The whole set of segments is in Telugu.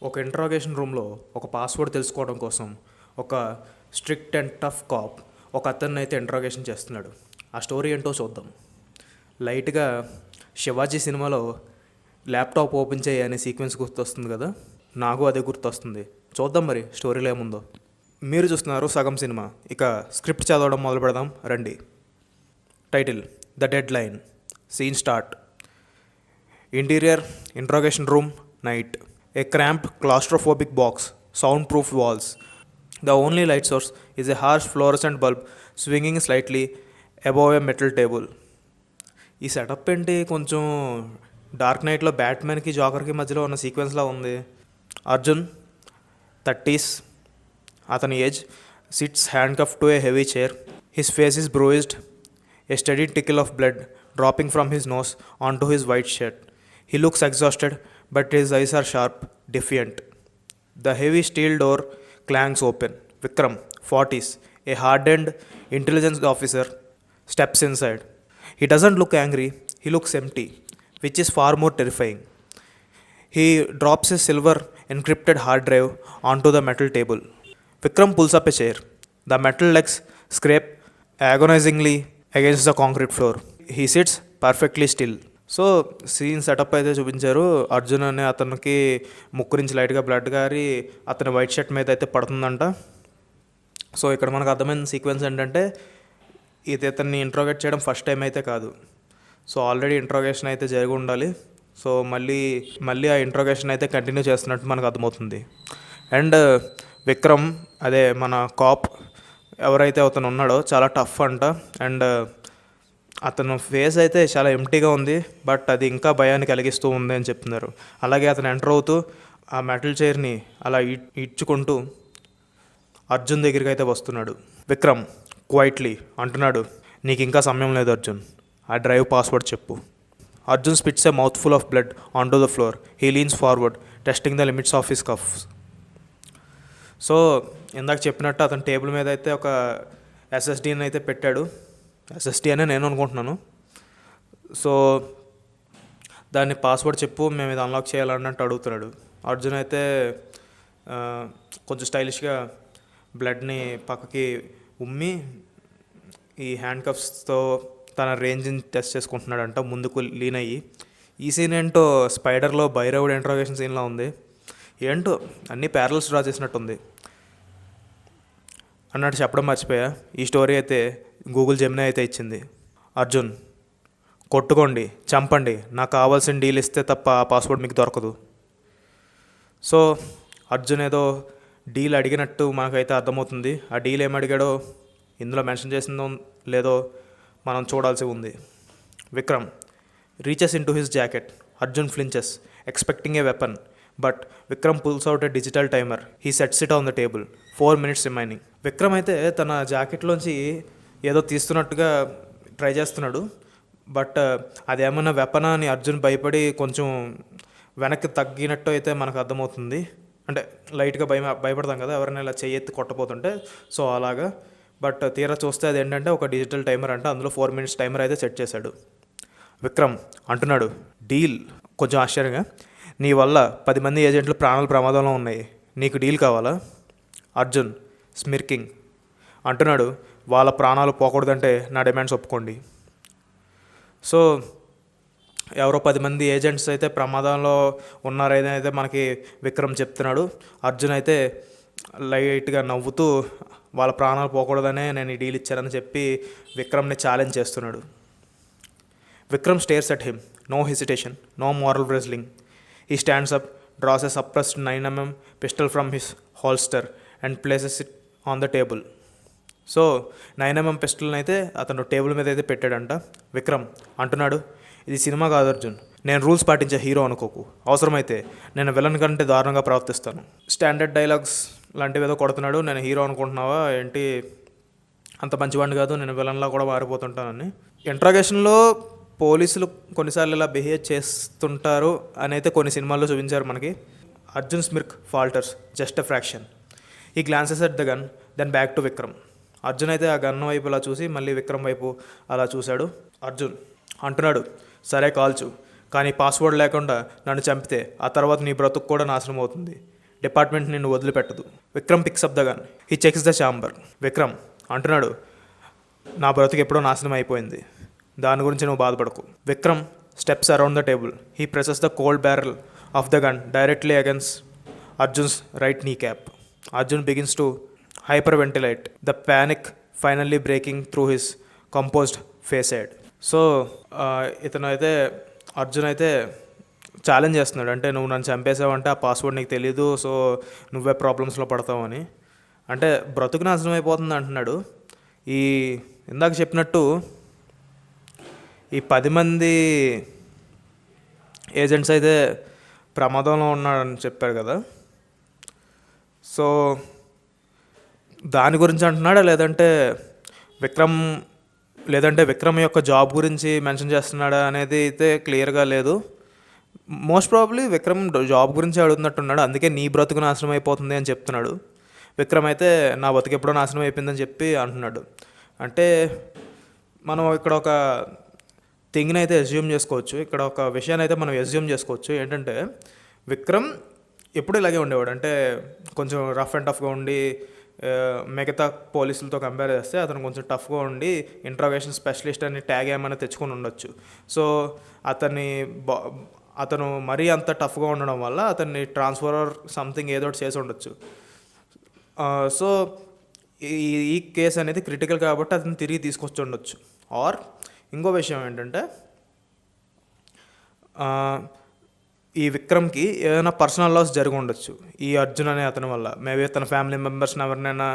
ఒక ఇంట్రాగేషన్ రూమ్లో ఒక పాస్వర్డ్ తెలుసుకోవడం కోసం ఒక స్ట్రిక్ట్ అండ్ టఫ్ కాప్ ఒక అతన్ని అయితే ఇంట్రాగేషన్ చేస్తున్నాడు. ఆ స్టోరీ ఏంటో చూద్దాం. లైట్గా శివాజీ సినిమాలో ల్యాప్టాప్ ఓపెన్ చేయి అనే సీక్వెన్స్ గుర్తొస్తుంది కదా, నాకు అదే గుర్తొస్తుంది. చూద్దాం మరి స్టోరీలో ఏముందో. మీరు చూస్తున్నారు సగం సినిమా. ఇక స్క్రిప్ట్ చదవడం మొదలు పెడదాం రండి. Title: the deadline. Scene start. Interior: interrogation room, night. A cramped, claustrophobic box, soundproof walls. The only light source is a harsh fluorescent bulb swinging slightly above a metal table. ఈ సెటప్ ఏంటి, కొంచెం డార్క్ నైట్లో బ్యాట్మెన్కి జోకర్కి మధ్యలో ఉన్న సీక్వెన్స్లా ఉంది. అర్జున్ 30s, అతని age, sits handcuff to a heavy chair. His face is bruised, a steady trickle of blood dropping from his nose onto his white shirt. He looks exhausted, but his eyes are sharp, defiant. The heavy steel door clangs open. Vikram, 40s, a hardened intelligence officer, steps inside. He doesn't look angry, he looks empty, which is far more terrifying. He drops his silver encrypted hard drive onto the metal table. Vikram pulls up a chair. The metal legs scrape agonizingly against the concrete floor. He sits perfectly still. So scene setup అయితే చూపించారు. అర్జున్ అనే అతనికి ముక్కు నుంచి లైట్గా బ్లడ్ గారి అతని వైట్ షర్ట్ మీద అయితే పడుతుందంట. సో ఇక్కడ మనకు అర్థమైన సీక్వెన్స్ ఏంటంటే, ఇది అతన్ని ఇంట్రోగేట్ చేయడం ఫస్ట్ టైం అయితే కాదు. సో ఆల్రెడీ ఇంట్రోగేషన్ అయితే జరిగి ఉండాలి. సో మళ్ళీ ఆ ఇంట్రోగేషన్ అయితే కంటిన్యూ చేస్తున్నట్టు మనకు అర్థమవుతుంది. అండ్ విక్రమ్, అదే మన కాప్ ఎవరైతే అతను ఉన్నాడో, చాలా టఫ్ అంట. అండ్ అతను ఫేస్ అయితే చాలా ఎంటీగా ఉంది, బట్ అది ఇంకా భయాన్ని కలిగిస్తూ ఉంది అని చెప్తున్నారు. అలాగే అతను ఎంటర్ అవుతూ ఆ మెటల్ చైర్ని అలా ఇడ్చుకుంటూ అర్జున్ దగ్గరికి అయితే వస్తున్నాడు. విక్రమ్ క్వైట్లీ అంటున్నాడు, నీకు ఇంకా సమయం లేదు అర్జున్, ఆ డ్రైవ్ పాస్వర్డ్ చెప్పు. Arjun spits A mouth full of blood on to the floor. He beans forward, testing the limits of his cuffs. So ఇందాక చెప్పినట్టు అతను టేబుల్ మీద అయితే ఒక ఎస్ఎస్డీని అయితే పెట్టాడు. ఎస్ఎస్డి అనే నేను అనుకుంటున్నాను. సో దాన్ని పాస్వర్డ్ చెప్పు, మేము ఇది అన్లాక్ చేయాలన్నట్టు అడుగుతున్నాడు. అర్జున్ అయితే కొంచెం స్టైలిష్గా బ్లడ్ని పక్కకి ఉమ్మి ఈ హ్యాండ్ కఫ్స్తో తన రేంజ్ని టెస్ట్ చేసుకుంటున్నాడంట, ముందుకు లీన్ అయ్యి. ఈ సీన్ ఏంటో స్పైడర్లో భైరవుడు ఇంట్రోగేషన్ సీన్లా ఉంది. ఏంటో అన్నీ ప్యారల్స్ డ్రా చేసినట్టుంది అన్నట్టు చెప్పడం మర్చిపోయా. ఈ స్టోరీ అయితే గూగుల్ జెమినీ అయితే ఇచ్చింది. అర్జున్, కొట్టుకోండి, చంపండి, నాకు కావాల్సిన డీల్ ఇస్తే తప్ప ఆ పాస్వర్డ్ మీకు దొరకదు. సో అర్జున్ ఏదో డీల్ అడిగినట్టు మనకైతే అర్థమవుతుంది. ఆ డీల్ ఏమి అడిగాడో ఇందులో మెన్షన్ చేసిందో లేదో మనం చూడాల్సి ఉంది. Vikram reaches in to his jacket. Arjun flinches, expecting a weapon, but Vikram pulls out a digital timer. He sets it on the table. 4 minutes remaining. Vikram అయితే తన జాకెట్లోంచి ఏదో తీస్తున్నట్టుగా ట్రై చేస్తున్నాడు, బట్ అదేమన్నా వెపనా అని అర్జున్ భయపడి కొంచెం వెనక్కి తగ్గినట్టు అయితే మనకు అర్థమవుతుంది. అంటే లైట్గా భయపడతాం కదా ఎవరైనా ఇలా చెయ్యెత్తి కొట్టపోతుంటే, సో అలాగా. బట్ తీరా చూస్తే అది ఏంటంటే ఒక డిజిటల్ టైమర్ అంటే అందులో 4 minutes టైమర్ అయితే సెట్ చేశాడు. విక్రమ్ అంటున్నాడు, డీల్. కొంచెం ఆశ్చర్యంగా, నీ వల్ల 10 మంది ఏజెంట్లు ప్రాణాలు ప్రమాదంలో ఉన్నాయి, నీకు డీల్ కావాలా? అర్జున్ స్మిర్కింగ్ అంటున్నాడు, వాళ్ళ ప్రాణాలు పోకూడదంటే నా డిమాండ్స్ ఒప్పుకోండి. సో ఎవరో 10 మంది ఏజెంట్స్ అయితే ప్రమాదంలో ఉన్నారని అయితే మనకి విక్రమ్ చెప్తున్నాడు. అర్జున్ అయితే లైట్గా నవ్వుతూ వాళ్ళ ప్రాణాలు పోకూడదనే నేను ఈ డీల్ ఇచ్చానని చెప్పి విక్రమ్ని ఛాలెంజ్ చేస్తున్నాడు. Vikram stares at him, no hesitation, no moral wrestling. He stands up, draws a suppressed 9mm pistol from his holster and places it on the table. So 9mm పిస్టల్ని అయితే అతను టేబుల్ మీద అయితే పెట్టాడంట. విక్రమ్ అంటున్నాడు, ఇది సినిమా కాదు అర్జున్, నేను రూల్స్ పాటించే హీరో అనుకోకు, అవసరమైతే నేను విలన్ కంటే దారుణంగా ప్రవర్తిస్తాను. స్టాండర్డ్ డైలాగ్స్ లాంటివి ఏదో కొడుతున్నాడు. నేను హీరో అనుకుంటున్నావా ఏంటి, అంత మంచివాడిని కాదు, నేను విలన్లా కూడా మారిపోతుంటానని. ఇంట్రాగేషన్లో పోలీసులు కొన్నిసార్లు ఇలా బిహేవ్ చేస్తుంటారు అని అయితే కొన్ని సినిమాల్లో చూపించారు మనకి. Arjun smirk falters just a fraction. He glances at the gun, then back to Vikram. Arjun అయితే ఆ గన్ వైపు అలా చూసి మళ్ళీ విక్రమ్ వైపు అలా చూశాడు. అర్జున్ అంటున్నాడు, సరే కాల్చు, కానీ పాస్వర్డ్ లేకుండా నన్ను చంపితే ఆ తర్వాత నీ బ్రతుకు కూడా నాశనం అవుతుంది. డిపార్ట్మెంట్ నిన్ను వదిలిపెట్టదు. Vikram picks up the gun. He checks the chamber. Vikram అంటున్నాడు, నా బ్రతుకు ఎప్పుడో నాశనం అయిపోయింది, దాని గురించి నువ్వు బాధపడకు. Vikram steps around the table. He presses the cold barrel of the gun directly against Arjun's right kneecap. Arjun begins to hyperventilate, the panic finally breaking through his composed facade. So ఇతను అయితే అర్జున్ అయితే ఛాలెంజ్ చేస్తున్నాడు, అంటే నువ్వు నన్ను చంపేసావంటే ఆ పాస్వర్డ్ నీకు తెలీదు, సో నువ్వే ప్రాబ్లమ్స్లో పడతావని. అంటే బ్రతుకు నాశనం అయిపోతుంది అంటున్నాడు. ఈ ఇందాక చెప్పినట్టు ఈ 10 మంది ఏజెంట్స్ అయితే ప్రమాదంలో ఉన్నాడని చెప్పారు కదా, సో దాని గురించి అంటున్నాడా లేదంటే విక్రమ్ యొక్క జాబ్ గురించి మెన్షన్ చేస్తున్నాడా అనేది అయితే క్లియర్గా లేదు. మోస్ట్ ప్రాబబ్లీ విక్రమ్ జాబ్ గురించి అడుగుతున్నట్టున్నాడు, అందుకే నీ బ్రతుకు నాశనం అయిపోతుంది అని చెప్తున్నాడు. విక్రమ్ అయితే నా బతుకు ఎప్పుడో నాశనం అయిపోయిందని చెప్పి అంటున్నాడు. అంటే మనం ఇక్కడ ఒక థింగ్ని అయితే అజ్యూమ్ చేసుకోవచ్చు, ఇక్కడ ఒక విషయాన్ని అయితే మనం అజ్యూమ్ చేసుకోవచ్చు. ఏంటంటే విక్రమ్ ఎప్పుడు ఇలాగే ఉండేవాడు, అంటే కొంచెం రఫ్ అండ్ టఫ్గా ఉండి మిగతా పోలీసులతో కంపేర్ చేస్తే అతను కొంచెం టఫ్గా ఉండి ఇంట్రాగేషన్ స్పెషలిస్ట్ అని ట్యాగ్ ఏమైనా తెచ్చుకొని ఉండొచ్చు. సో అతను మరీ అంత టఫ్గా ఉండడం వల్ల అతన్ని ట్రాన్స్ఫర్ సంథింగ్ ఏదో ఒకటి చేసి ఉండొచ్చు. సో ఈ కేసు అనేది క్రిటికల్ కాబట్టి అతను తిరిగి తీసుకొచ్చి ఉండొచ్చు. ఆర్ ఇంకో విషయం ఏంటంటే ఈ విక్రమ్కి ఏదైనా పర్సనల్ లాస్ జరిగి ఉండొచ్చు ఈ అర్జున్ అనే అతని వల్ల. మేబీ తన ఫ్యామిలీ మెంబర్స్ని ఎవరినైనా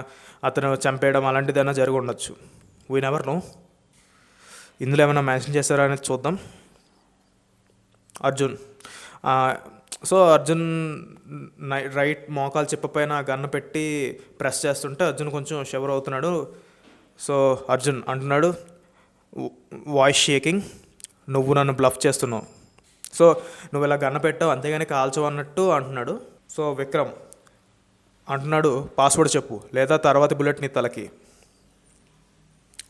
అతను చంపేయడం అలాంటిదైనా జరిగి ఉండొచ్చు. We never know. ఇందులో ఏమైనా మెన్షన్ చేస్తారా అనేది చూద్దాం. అర్జున్ అర్జున్ రైట్ మోకాలు చెప్పపైన గన్ను పెట్టి ప్రెస్ చేస్తుంటే అర్జున్ కొంచెం షవర్ అవుతున్నాడు. సో అర్జున్ అంటున్నాడు, వాయిస్ షేకింగ్, నువ్వు నన్ను బ్లఫ్ చేస్తున్నావు, సో నువ్వు ఇలా గన్న పెట్టావు అంతేగాని కాల్చవు అన్నట్టు అంటున్నాడు. సో విక్రమ్ అంటున్నాడు, పాస్వర్డ్ చెప్పు లేదా తర్వాత బుల్లెట్ నీ తలకి.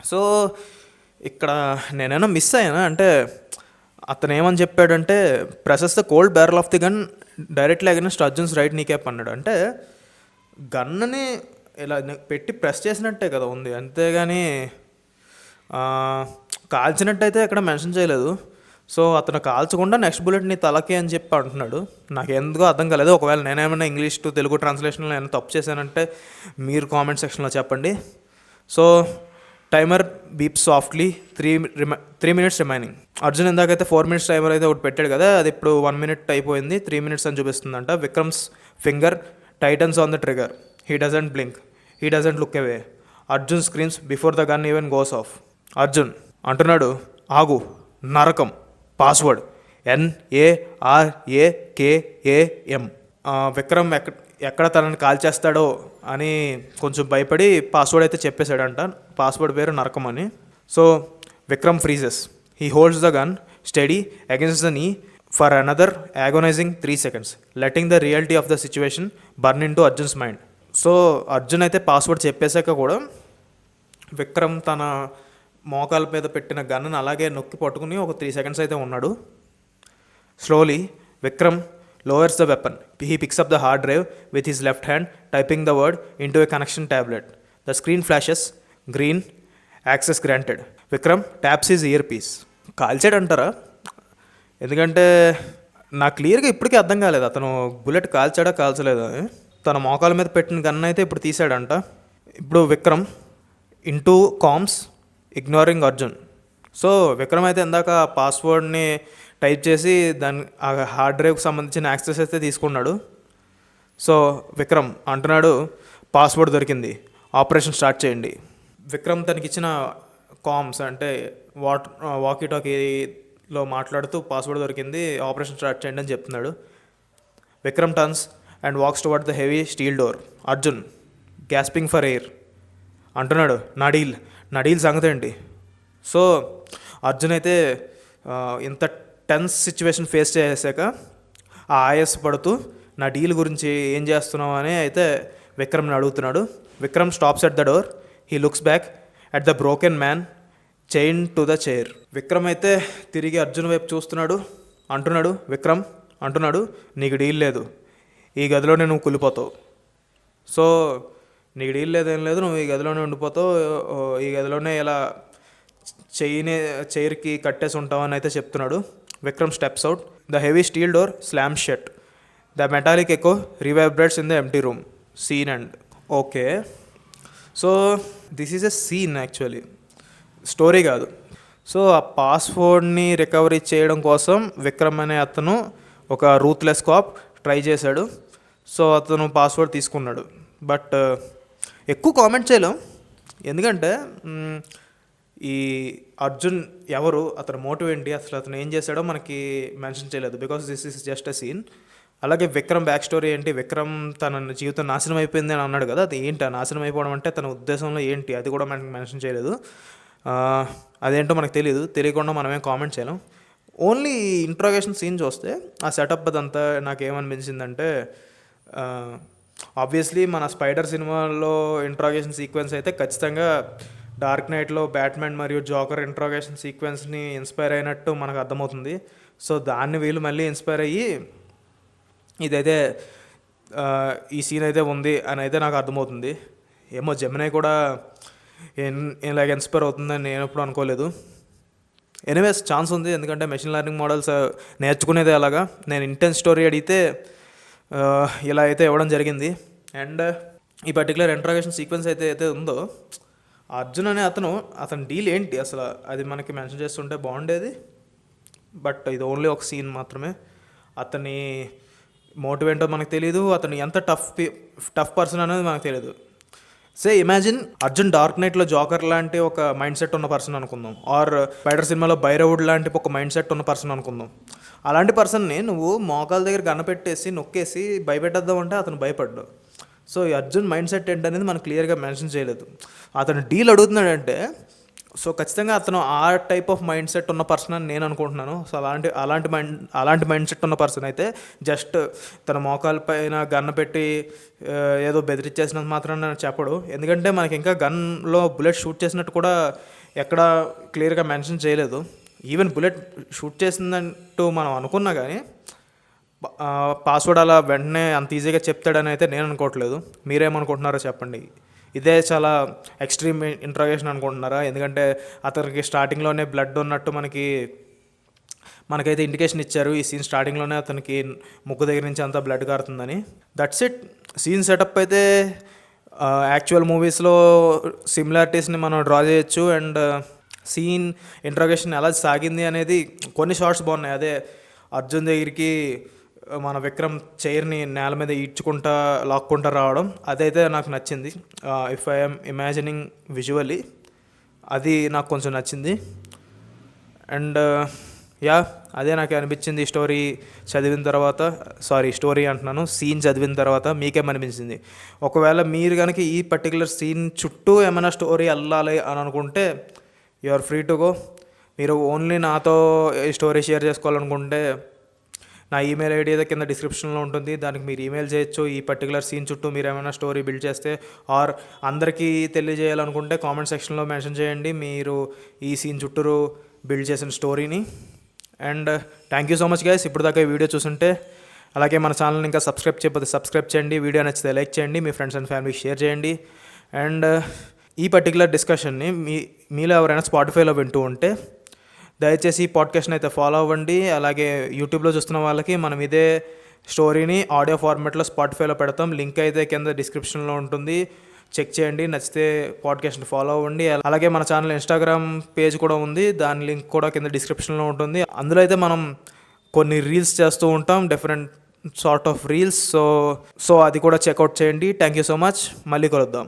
సో ఇక్కడ నేనైనా మిస్ అయ్యానా, అంటే అతను ఏమని చెప్పాడంటే presses the cold barrel of the gun directly against Arjun's right kneecap అన్నాడు. అంటే గన్నని ఇలా పెట్టి ప్రెస్ చేసినట్టే కదా ఉంది, అంతేగాని కాల్చినట్టయితే ఎక్కడ మెన్షన్ చేయలేదు. సో అతను కాల్చకుండా నెక్స్ట్ బుల్లెట్ నీ తలకి అని చెప్పి అంటున్నాడు. నాకు ఎందుకో అర్థం కాలేదు. ఒకవేళ నేనేమైనా ఇంగ్లీష్ టు తెలుగు ట్రాన్స్లేషన్లో ఏమైనా తప్పు చేశానంటే మీరు కామెంట్ సెక్షన్లో చెప్పండి. So timer beep softly, 3 minutes remaining. Arjun ఇందాకైతే 4 minutes టైమర్ అయితే ఒకటి పెట్టాడు కదా, అది ఇప్పుడు 1 minute అయిపోయింది, 3 minutes అని చూపిస్తుందంట. Vikram's finger tightens on the trigger. He doesn't blink, he doesn't look away. Arjun screams before the gun even goes off. Arjun అంటున్నాడు, ఆగు, నరకం, పాస్వర్డ్ NARAKAM. విక్రమ్ ఎక్కడ తనని కాల్ చేస్తాడో అని కొంచెం భయపడి పాస్వర్డ్ అయితే చెప్పేశాడంట. పాస్వర్డ్ పేరు నరకం అని. So Vikram freezes. He holds the gun steady against the knee for another agonizing 3 seconds, letting the reality of the situation burn into Arjun's mind. So Arjun అయితే పాస్వర్డ్ చెప్పేశాక కూడా విక్రమ్ తన మోకాల మీద పెట్టిన గన్ను అలాగే నొక్కి పట్టుకుని ఒక 3 seconds అయితే ఉన్నాడు. Slowly Vikram lowers the weapon. He picks up the hard drive with his left hand, typing the word into a connection tablet. The screen flashes green, access granted. Vikram taps his earpiece. కాల్చాడు అంటారా, ఎందుకంటే నాకు క్లియర్గా ఇప్పటికీ అర్థం కాలేదు అతను బుల్లెట్ కాల్చాడా కాల్చలేదా. తన మోకాల మీద పెట్టిన గన్ అయితే ఇప్పుడు తీసాడంట. ఇప్పుడు Vikram into comms ignoring Arjun. So Vikram అయితే ఇందాక పాస్వర్డ్ని టైప్ చేసి దాని ఆ హార్డ్ డ్రైవ్కి సంబంధించిన యాక్సెస్ అయితే తీసుకున్నాడు. సో విక్రమ్ అంటున్నాడు, పాస్వర్డ్ దొరికింది, ఆపరేషన్ స్టార్ట్ చేయండి. విక్రమ్ తనకిచ్చిన కామ్స్ అంటే వాకీ టాకీలో మాట్లాడుతూ పాస్వర్డ్ దొరికింది, ఆపరేషన్ స్టార్ట్ చేయండి అని చెప్తున్నాడు. Vikram turns and walks toward the heavy steel door. Arjun gasping for air అంటున్నాడు, నా డీల్ సంగతి ఏంటి. సో అర్జున్ అయితే ఇంత టెన్స్ సిచ్యువేషన్ ఫేస్ చేసాక ఆయాసపడుతూ నా డీల్ గురించి ఏం చేస్తున్నావు అని అయితే విక్రమ్ని అడుగుతున్నాడు. Vikram stops at the door. He looks back at the broken man chain to the chair. Vikram అయితే తిరిగి అర్జున్ వైపు చూస్తున్నాడు. విక్రమ్ అంటున్నాడు, నీకు డీల్ లేదు, ఈ గదిలోనే నువ్వు కూలిపోతావు. సో నీకు డీల్ లేదేం లేదు, నువ్వు ఈ గదిలోనే ఉండిపోతావు, ఈ గదిలోనే ఇలా చైర్కి కట్టేసి ఉంటావు అని అయితే చెప్తున్నాడు. Vikram steps out. The heavy steel door slams shut. The metallic echo reverberates in the empty room. Scene and okay. So this is a scene actually, story కాదు. సో ఆ పాస్వర్డ్ని రికవరీ చేయడం కోసం విక్రమ్ అనే అతను ఒక రూత్లెస్ కాప్ ట్రై చేశాడు. సో అతను పాస్వర్డ్ తీసుకున్నాడు. బట్ ఎక్కువ కామెంట్ చేయలేం, ఎందుకంటే ఈ అర్జున్ ఎవరు, అతని మోటివ్ ఏంటి, అసలు అతను ఏం చేశాడో మనకి మెన్షన్ చేయలేదు, because this is just a scene. అలాగే విక్రమ్ బ్యాక్ స్టోరీ ఏంటి, విక్రమ్ తన జీవితం నాశనం అయిపోయింది అని అన్నాడు కదా, అది ఏంటి ఆ నాశనం అయిపోవడం అంటే తన ఉద్దేశంలో ఏంటి, అది కూడా మనకి మెన్షన్ చేయలేదు. అదేంటో మనకు తెలియకుండా మనమేం కామెంట్ చేయలేం. ఓన్లీ ఇంట్రోగేషన్ సీన్ చూస్తే ఆ సెటప్ అదంతా నాకేమనిపించిందంటే, ఆబ్వియస్లీ మన స్పైడర్ సినిమాలో ఇంట్రోగేషన్ సీక్వెన్స్ అయితే ఖచ్చితంగా డార్క్ నైట్లో బ్యాట్మెన్ మరియు జోకర్ ఇంట్రోగేషన్ సీక్వెన్స్ని ఇన్స్పైర్ అయినట్టు మనకు అర్థమవుతుంది. సో దాన్ని వీళ్ళు మళ్ళీ ఇన్స్పైర్ అయ్యి ఇదైతే ఈ సీన్ అయితే ఉంది అని అయితే నాకు అర్థమవుతుంది. ఏమో జెమినై కూడా ఇలాగ ఇన్స్పైర్ అవుతుందని నేను ఎప్పుడు అనుకోలేదు. ఎనీవేస్ ఛాన్స్ ఉంది, ఎందుకంటే మెషిన్ లెర్నింగ్ మోడల్స్ నేర్చుకునేది అలాగా. నేను ఇంటెన్స్ స్టోరీ అడిగితే ఇలా అయితే ఇవ్వడం జరిగింది. అండ్ ఈ పర్టికులర్ ఇంట్రాగేషన్ సీక్వెన్స్ అయితే ఉందో, అర్జున్ అనే అతని డీల్ ఏంటి అసలు, అది మనకి మెన్షన్ చేస్తుంటే బాగుండేది. బట్ ఇది ఓన్లీ ఒక సీన్ మాత్రమే. అతని మోటివ్ ఏంటో మనకు తెలియదు, అతను ఎంత టఫ్ పర్సన్ అనేది మనకు తెలియదు. సే ఇమాజిన్ అర్జున్ డార్క్ నైట్లో జోకర్ లాంటి ఒక మైండ్ సెట్ ఉన్న పర్సన్ అనుకుందాం, ఆర్ స్పైడర్ సినిమాలో భైరవుడ్ లాంటి ఒక మైండ్ సెట్ ఉన్న పర్సన్ అనుకుందాం. అలాంటి పర్సన్ని నువ్వు మోకాల దగ్గర గన్నపెట్టేసి నొక్కేసి భయపెట్టేద్దాం అంటే అతను భయపడ్డాడు. సో ఈ అర్జున్ మైండ్ సెట్ ఏంటనేది మనకు క్లియర్గా మెన్షన్ చేయలేదు. అతను డీల్ అడుగుతున్నాడంటే సో ఖచ్చితంగా అతను ఆ టైప్ ఆఫ్ మైండ్ సెట్ ఉన్న పర్సన్ అని నేను అనుకుంటున్నాను. సో అలాంటి మైండ్ సెట్ ఉన్న పర్సన్ అయితే జస్ట్ తన మోకాల పైన గన్ పెట్టి ఏదో బెదిరించేసినంత మాత్రం చెప్పడు. ఎందుకంటే మనకి ఇంకా గన్లో బుల్లెట్ షూట్ చేసినట్టు కూడా ఎక్కడ క్లియర్గా మెన్షన్ చేయలేదు. ఈవెన్ బుల్లెట్ షూట్ చేసిందంటూ మనం అనుకున్నా కానీ పాస్వర్డ్ అలా వెంటనే అంత ఈజీగా చెప్తాడని అయితే నేను అనుకోవట్లేదు. మీరేమనుకుంటున్నారో చెప్పండి. ఇదే చాలా ఎక్స్ట్రీమ్ ఇంట్రాగేషన్ అనుకుంటున్నారా? ఎందుకంటే అతనికి స్టార్టింగ్లోనే బ్లడ్ ఉన్నట్టు మనకైతే ఇండికేషన్ ఇచ్చారు. ఈ సీన్ స్టార్టింగ్లోనే అతనికి ముక్కు దగ్గర నుంచి అంతా బ్లడ్ కారుతుందని. That's it. సీన్ సెటప్ అయితే యాక్చువల్ మూవీస్లో సిమిలారిటీస్ని మనం డ్రా చేయొచ్చు. అండ్ సీన్ ఇంట్రాగేషన్ ఎలా సాగింది అనేది కొన్ని షార్ట్స్ బాగున్నాయి. అదే అర్జున్ దగ్గరికి మన విక్రమ్ చైర్ని నేల మీద ఈడ్చుకుంటా లాక్కుంటా రావడం, అదైతే నాకు నచ్చింది. ఇఫ్ ఐఎమ్ ఇమాజినింగ్ విజువల్లీ అది నాకు కొంచెం నచ్చింది. అండ్ అదే నాకు అనిపించింది స్టోరీ చదివిన తర్వాత. సీన్ చదివిన తర్వాత మీకేమనిపించింది? ఒకవేళ మీరు కనుక ఈ పర్టికులర్ సీన్ చుట్టూ ఏమైనా స్టోరీ వెళ్ళాలి అని అనుకుంటే you are free to go. మీరు ఓన్లీ నాతో ఈ స్టోరీ షేర్ చేసుకోవాలనుకుంటే నా ఈమెయిల్ ఐడి అయితే కింద డిస్క్రిప్షన్లో ఉంటుంది, దానికి మీరు ఈమెయిల్ చేయొచ్చు. ఈ పర్టికులర్ సీన్ చుట్టూ మీరు ఏమైనా స్టోరీ బిల్డ్ చేస్తే ఆర్ అందరికీ తెలియజేయాలనుకుంటే కామెంట్ సెక్షన్లో మెన్షన్ చేయండి మీరు ఈ సీన్ చుట్టూ బిల్డ్ చేసిన స్టోరీని. And thank you so much guys, ఇప్పుడు దాకా ఈ వీడియో చూస్తుంటే. అలాగే మన ఛానల్ని ఇంకా సబ్స్క్రైబ్ చేయకపోతే సబ్స్క్రైబ్ చేయండి, వీడియో నచ్చితే లైక్ చేయండి, మీ ఫ్రెండ్స్ అండ్ ఫ్యామిలీకి షేర్ చేయండి. అండ్ ఈ పర్టికులర్ డిస్కషన్ని మీలో ఎవరైనా స్పాటిఫైలో వింటూ ఉంటే దయచేసి ఈ పాడ్కాస్ట్ని అయితే ఫాలో అవ్వండి. అలాగే యూట్యూబ్లో చూస్తున్న వాళ్ళకి మనం ఇదే స్టోరీని ఆడియో ఫార్మాట్లో స్పాటిఫైలో పెడతాం, లింక్ అయితే కింద డిస్క్రిప్షన్లో ఉంటుంది, చెక్ చేయండి. నచ్చితే పాడ్కాస్ట్ని ఫాలో అవ్వండి. అలాగే మన ఛానల్ ఇన్స్టాగ్రామ్ పేజ్ కూడా ఉంది, దాని లింక్ కూడా కింద డిస్క్రిప్షన్లో ఉంటుంది. అందులో అయితే మనం కొన్ని రీల్స్ చేస్తూ ఉంటాం, different sort of reels. So అది కూడా చెక్అవుట్ చేయండి. Thank you so much. మళ్ళీ కలుద్దాం.